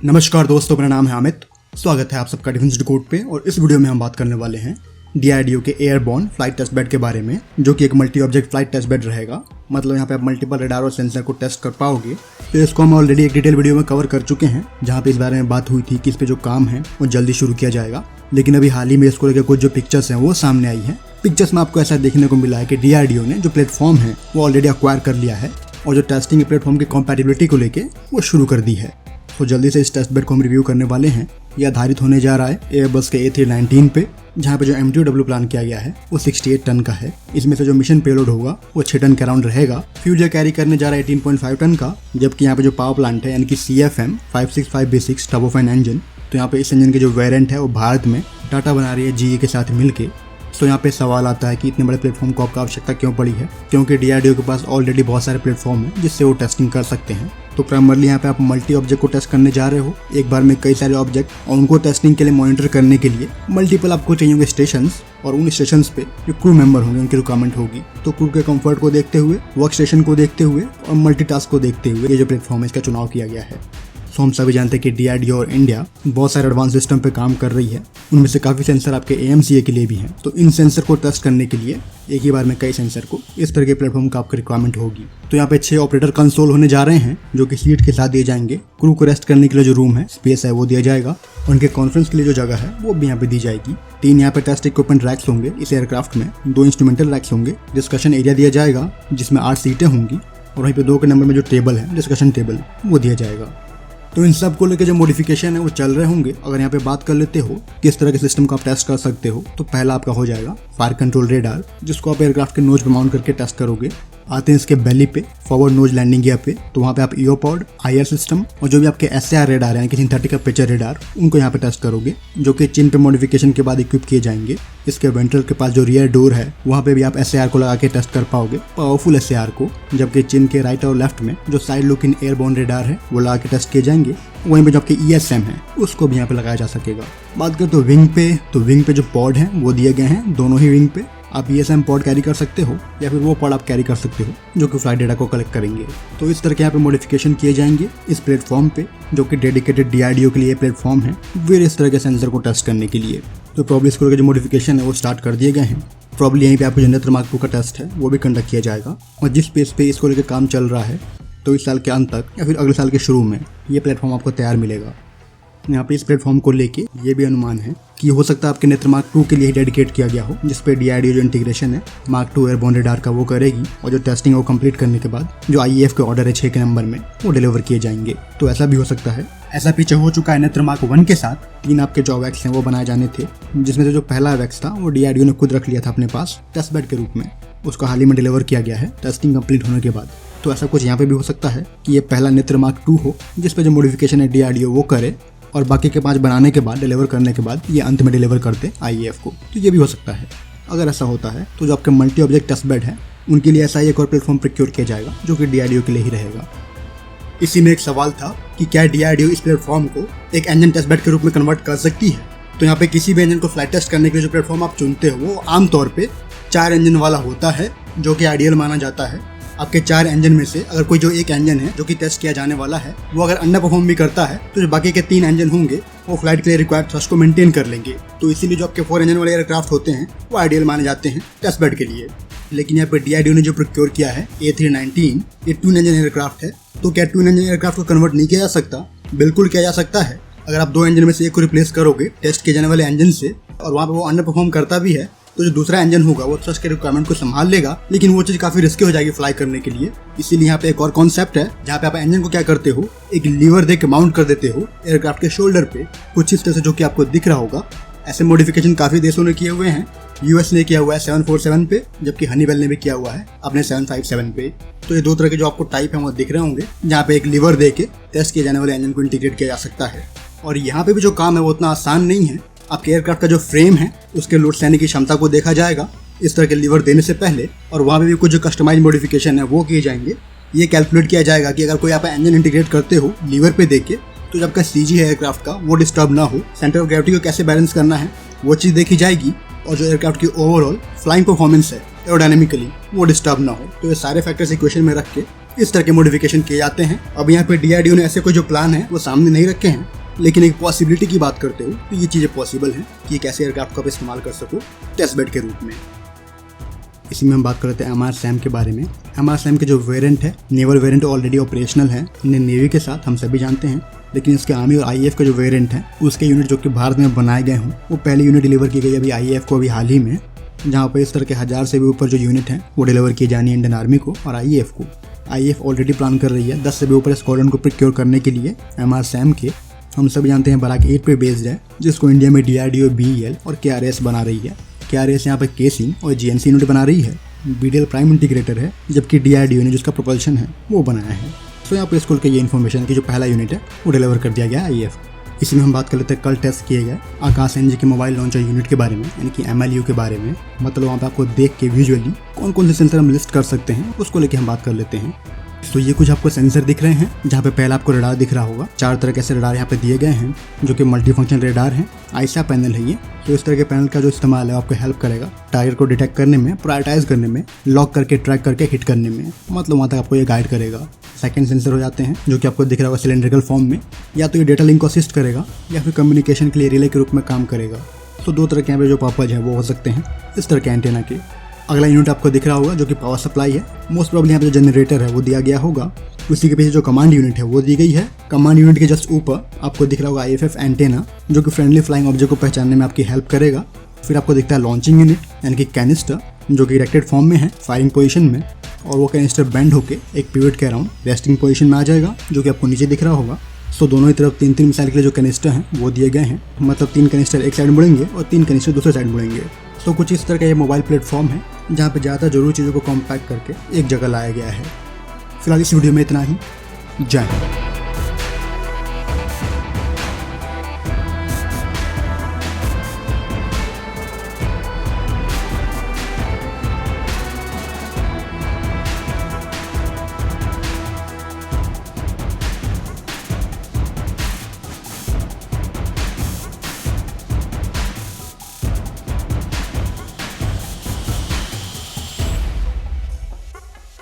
नमस्कार दोस्तों, मेरा नाम है अमित। स्वागत है आप सबका डिफेंस डिकोड पे। और इस वीडियो में हम बात करने वाले हैं DRDO के एयरबॉर्न फ्लाइट टेस्ट बेड के बारे में, जो कि एक multi object flight test bed रहेगा। मतलब यहाँ पे आप मल्टीपल रडार और सेंसर को टेस्ट कर पाओगे। तो इसको हम ऑलरेडी एक डिटेल वीडियो में कवर कर चुके हैं, जहाँ पे इस बारे में बात हुई थी कि इस पे जो काम है वो जल्दी शुरू किया जाएगा। लेकिन अभी हाल ही में इसको लेकर कुछ जो पिक्चर्स हैं वो सामने आई हैं। पिक्चर्स में आपको ऐसा देखने को मिला है कि DRDO ने जो प्लेटफॉर्म है वो ऑलरेडी एक्वायर कर लिया है और जो टेस्टिंग प्लेटफॉर्म की कॉम्पैटिबिलिटी को लेके वो शुरू कर दी है। तो जल्दी से इस टेस्ट बेड को हम रिव्यू करने वाले हैं। यह आधारित होने जा रहा है एयरबस के A319 पे, जहाँ पे जो MTOW प्लान किया गया है वो 68 टन का है। इसमें से जो मिशन पेलोड होगा वो 6 टन के अराउंड रहेगा। फ्यूल कैरी करने जा रहा है 18.5 टन का, जबकि यहाँ पे जो पावर प्लांट है यानी कि CFM 565B6 टर्बोफान इंजन, तो यहाँ पे इस इंजन के जो वेरिएंट है वो भारत में टाटा बना रही है GE के साथ मिलके। तो यहाँ पे सवाल आता है कि इतने बड़े प्लेटफॉर्म को आपको आवश्यकता क्यों पड़ी है, क्योंकि DRDO के पास ऑलरेडी बहुत सारे प्लेटफॉर्म हैं जिससे वो टेस्टिंग कर सकते हैं। तो प्राइमरली यहाँ पे आप मल्टी ऑब्जेक्ट को टेस्ट करने जा रहे हो, एक बार में कई सारे ऑब्जेक्ट, और उनको टेस्टिंग के लिए मॉनिटर करने के लिए मल्टीपल आपको चाहिए होंगे स्टेशंस, और उन स्टेशंस पे जो क्रू मेंबर होंगे उनकी रिक्वायरमेंट होगी। तो क्रू के कंफर्ट को देखते हुए, वर्क स्टेशन को देखते हुए और मल्टीटास्क को देखते हुए ये जो प्लेटफॉर्म है इसका चुनाव किया गया है। तो हम सभी जानते हैं कि DRDO और इंडिया बहुत सारे एडवांस सिस्टम पे काम कर रही है। उनमें से काफ़ी सेंसर आपके AMCA के लिए भी हैं। तो इन सेंसर को टेस्ट करने के लिए एक ही बार में कई सेंसर को इस तरह के प्लेटफॉर्म का आपको रिक्वायरमेंट होगी। तो यहाँ पे 6 ऑपरेटर कंसोल होने जा रहे हैं, जो कि सीट के साथ दिए जाएंगे। क्रू को रेस्ट करने के लिए जो रूम है, स्पेस है, वो दिया जाएगा। उनके कॉन्फ्रेंस के लिए जो जगह है वो भी यहाँ पे दी जाएगी। 3 यहाँ पे टेस्ट इक्विपमेंट रैक्स होंगे इस एयरक्राफ्ट में, 2 इंस्ट्रूमेंटल रैक्स होंगे। डिस्कशन एरिया दिया जाएगा जिसमें 8 सीटें होंगी, और वहीं पे 2 के नंबर में जो टेबल है, डिस्कशन टेबल, वो दिया जाएगा। तो इन सब को लेकर जो मॉडिफिकेशन है वो चल रहे होंगे। अगर यहाँ पे बात कर लेते हो किस तरह के सिस्टम को आप टेस्ट कर सकते हो, तो पहला आपका हो जाएगा फायर कंट्रोल रेडार, जिसको आप एयरक्राफ्ट के नोज पे माउंट करके टेस्ट करोगे। आते हैं इसके बेली पे, फॉरवर्ड नोज लैंडिंग गियर पे, तो वहाँ पे आप ईओपॉड, IR सिस्टम और जो भी आपके SAR रेडार है, सिंथेटिक एपर्चर रेडार, उनको यहाँ पे टेस्ट करोगे, जो कि चिन पे मॉडिफिकेशन के बाद इक्विप किए जाएंगे। इसके वेंट्रल के पास जो रियर डोर है वहाँ पे भी आप SAR को लगा के टेस्ट कर पाओगे, पावरफुल SAR को। जबकि चिन के राइट और लेफ्ट में जो साइड लुकिंग एयरबोर्न रेडार है वो लगा के टेस्ट किए जाएंगे। वहीं पे जो आपके ESM है उसको भी यहाँ पे लगाया जा सकेगा। बात करें तो विंग पे, तो विंग पे जो पॉड हैं वो दिए गए हैं दोनों ही विंग पे। आप ESM पॉड कैरी कर सकते हो या फिर वो पॉड आप कैरी कर सकते हो जो कि फ्लाइट डेटा को कलेक्ट करेंगे। तो इस तरह के यहाँ पे मॉडिफिकेशन किए जाएंगे इस प्लेटफॉर्म पे, जो कि डेडिकेटेड DRDO के लिए प्लेटफॉर्म है फिर इस तरह के सेंसर को टेस्ट करने के लिए। तो प्रॉब्ली इसको लेकर जो मॉडिफिकेशन है वो स्टार्ट कर दिए गए हैं। प्रॉब्ली यहीं पे आपको जो नेत्र मार्क 2 का टेस्ट है वो भी कंडक्ट किया जाएगा। और जिस पेस पे इसको लेकर काम चल रहा है, तो इस साल के अंत तक या फिर अगले साल के शुरू में ये प्लेटफॉर्म आपको तैयार मिलेगा। यहाँ पे इस प्लेटफॉर्म को लेके ये भी अनुमान है कि हो सकता है आपके नेत्र मार्क 2 के लिए ही डेडिकेट किया गया हो, जिस पे DRDO जो इंटीग्रेशन है मार्क 2 एयरबोर्न रेडार का वो करेगी, और जो टेस्टिंग है वो कंप्लीट करने के बाद जो IAF के ऑर्डर है 6 के नंबर में वो डिलीवर किए जाएंगे। तो ऐसा भी हो सकता है। ऐसा पीछे हो चुका है नेत्र मार्क 1 के साथ। 3 आपके जो वैक्स हैं वो बनाए जाने थे, जिसमें से जो पहला वैक्स था वो DRDO ने खुद रख लिया था अपने पास टेस्ट बेड के रूप में। उसको हाल ही में डिलीवर किया गया है टेस्टिंग कंप्लीट होने के बाद। तो ऐसा कुछ यहाँ पे भी हो सकता है कि ये पहला नेत्र मार्क 2 हो, जिस पे जो मॉडिफिकेशन है DRDO वो करे, और बाकी के 5 बनाने के बाद, डिलीवर करने के बाद ये अंत में डिलीवर करते IAF को। तो ये भी हो सकता है। अगर ऐसा होता है तो जो आपके मल्टी ऑब्जेक्ट टेस्ट बेड है उनके लिए ऐसा ही एक और प्लेटफॉर्म प्रोक्योर किया जाएगा, जो कि DRDO के लिए ही रहेगा। इसी में एक सवाल था कि क्या DRDO इस प्लेटफॉर्म को एक इंजन टेस्ट बेड के रूप में कन्वर्ट कर सकती है। तो यहाँ पे किसी भी इंजन को फ्लाइट टेस्ट करने के लिए जो प्लेटफॉर्म आप चुनते हो वो आमतौर पे 4 इंजन वाला होता है, जो कि आइडियल माना जाता है। आपके 4 इंजन में से अगर कोई जो एक इंजन है जो कि टेस्ट किया जाने वाला है वो अगर अंडर परफॉर्म भी करता है, तो जो बाकी के 3 इंजन होंगे वो फ्लाइट के लिए रिक्वायर्ड थ्रस्ट को मेंटेन कर लेंगे। तो इसीलिए जो आपके 4 इंजन वाले एयरक्राफ्ट होते हैं वो आइडियल माने जाते हैं टेस्ट बेड के लिए। लेकिन यहाँ पे DRDO ने जो प्रोक्योर किया है A319, ये 2 इंजन एयरक्राफ्ट है। तो क्या 2 इंजन एयरक्राफ्ट को कन्वर्ट नहीं किया जा सकता? बिल्कुल किया जा सकता है। अगर आप 2 इंजन में से एक को रिप्लेस करोगे टेस्ट किए जाने वाले इंजन से, और वहाँ पे वो अंडर परफॉर्म करता भी है, तो जो दूसरा इंजन होगा वो थ्रस्ट के रिक्वायरमेंट को संभाल लेगा, लेकिन वो चीज काफी रिस्की हो जाएगी फ्लाई करने के लिए। इसीलिए यहाँ पे एक और कॉन्सेप्ट है जहाँ पे आप इंजन को क्या करते हो, एक लीवर दे के माउंट कर देते हो एयरक्राफ्ट के शोल्डर पे, कुछ इस तरह से, जो कि आपको दिख रहा होगा। ऐसे मॉडिफिकेशन काफी देशों ने किए हुए हैं। US ने किया हुआ है 747 पे, जबकि हनीवेल ने भी किया हुआ है अपने 757 पे। तो ये 2 तरह के जो आपको टाइप है वो दिख रहे होंगे, जहाँ पे एक लीवर दे के टेस्ट किए जाने वाले इंजन को इंटीग्रेट किया जा सकता है। और यहाँ पे भी जो काम है वो उतना आसान नहीं है। आपके एयरक्राफ्ट का जो फ्रेम है उसके लोड सहने की क्षमता को देखा जाएगा इस तरह के लीवर देने से पहले, और वहाँ पे भी कुछ जो कस्टमाइज मॉडिफिकेशन है वो किए जाएंगे। ये कैलकुलेट किया जाएगा कि अगर कोई आप इंजन इंटीग्रेट करते हो लीवर पे देके, तो जब का CG है एयरक्राफ्ट का वो डिस्टर्ब ना हो, सेंटर ऑफ ग्रेविटी को कैसे बैलेंस करना है वो चीज़ देखी जाएगी, और जो एयरक्राफ्ट की ओवरऑल फ्लाइंग परफॉर्मेंस है एरोडायनेमिकली वो डिस्टर्ब ना हो। तो ये सारे फैक्टर्स इक्वेशन में रख के इस तरह के मॉडिफिकेशन किए जाते हैं। अब यहाँ पे DRDO ने ऐसे कोई जो प्लान है वो सामने नहीं रखे हैं, लेकिन एक पॉसिबिलिटी की बात करते हो तो ये चीज़ें पॉसिबल हैं कि एक ऐसे एयरक्राफ्ट को आप इस्तेमाल कर सको टेस्ट बेड के रूप में। इसी में हम बात करते हैं MR-SAM के बारे में। MR-SAM के जो वेरिएंट है, नेवल वेरिएंट ऑलरेडी ऑपरेशनल है इंडियन नेवी के साथ, हम सभी जानते हैं। लेकिन इसके आर्मी और IAF का जो वेरिएंट है उसके यूनिट जो कि भारत में बनाए गए हों, वो पहली यूनिट डिलीवर की गई अभी IAF को अभी हाल ही में, जहाँ पर इस तरह के 1000 से भी ऊपर जो यूनिट हैं वो डिलीवर की जानी है इंडियन आर्मी को और IAF को। IAF ऑलरेडी प्लान कर रही है 10 से भी ऊपर स्क्वाड्रन को प्रोक्योर करने के लिए MR-SAM के। हम सब जानते हैं बराक 8 पे बेस्ड है, जिसको इंडिया में DRDO BEL और KRAS बना रही है। KRAS यहाँ पर केसिंग और GNC यूनिट बना रही है। BDL प्राइम इंटीग्रेटर है, जबकि DRDO ने जिसका प्रोपल्शन है वो बनाया है। तो यहाँ पर स्कूल के ये इन्फॉर्मेशन की जो पहला यूनिट है वो डिलीवर कर दिया गया IAF। इसी में हम बात कर लेते हैं कल टेस्ट किए गए आकाश एनजी के मोबाइल लॉन्चर यूनिट के बारे में, यानी कि MLU के बारे में। मतलब वहाँ पे आपको देख के विजुअली कौन कौन से सेंसर हम लिस्ट कर सकते हैं उसको लेके हम बात कर लेते हैं। तो ये कुछ आपको सेंसर दिख रहे हैं, जहाँ पे पहला आपको रडार दिख रहा होगा। 4 तरह के ऐसे रडार यहाँ पे दिए गए हैं जो कि मल्टी फंक्शन रडार हैं। आईसा पैनल है ये। तो इस तरह के पैनल का जो इस्तेमाल है आपको हेल्प करेगा टारगेट को डिटेक्ट करने में, प्रायोरिटाइज करने में, लॉक करके ट्रैक करके हिट करने में। मतलब वहाँ तक आपको ये गाइड करेगा। सेकंड सेंसर हो जाते हैं जो कि आपको दिख रहा होगा सिलेंड्रिकल फॉर्म में। या तो ये डेटा लिंक को असिस्ट करेगा या फिर कम्युनिकेशन के लिए रिले के रूप में काम करेगा। तो 2 तरह के यहाँ पे जो पर्पज है वो हो सकते हैं इस तरह के एंटेना के। अगला यूनिट आपको दिख रहा होगा जो कि पावर सप्लाई है। मोस्ट प्रोबेबली यहाँ पे जो जनरेटर है वो दिया गया होगा। उसी के पीछे जो कमांड यूनिट है वो दी गई है। कमांड यूनिट के जस्ट ऊपर आपको दिख रहा होगा IFF एंटेना, जो कि फ्रेंडली फ्लाइंग ऑब्जेक्ट को पहचानने में आपकी हेल्प करेगा। फिर आपको दिखता है लॉन्चिंग यूनिट, यानी कि कैनिस्टर, जो कि इरेक्टेड फॉर्म में है फायरिंग पोजीशन में, और वो कैनिस्टर बेंड होके एक पिवट के अराउंड रेस्टिंग पोजीशन में आ जाएगा, जो कि आपको नीचे दिख रहा होगा। सो दोनों ही तरफ 3-3 मिसाइल के लिए जो कैनिस्टर हैं वो दिए गए हैं। मतलब 3 कैनिस्टर एक साइड मुड़ेंगे और 3 कैनिस्टर दूसरे साइड मुड़ेंगे। तो कुछ इस तरह का ये मोबाइल प्लेटफॉर्म है जहाँ पे ज़्यादा जरूरी चीज़ों को कॉम्पैक्ट करके एक जगह लाया गया है। फिलहाल इस वीडियो में इतना ही। जय हिंद।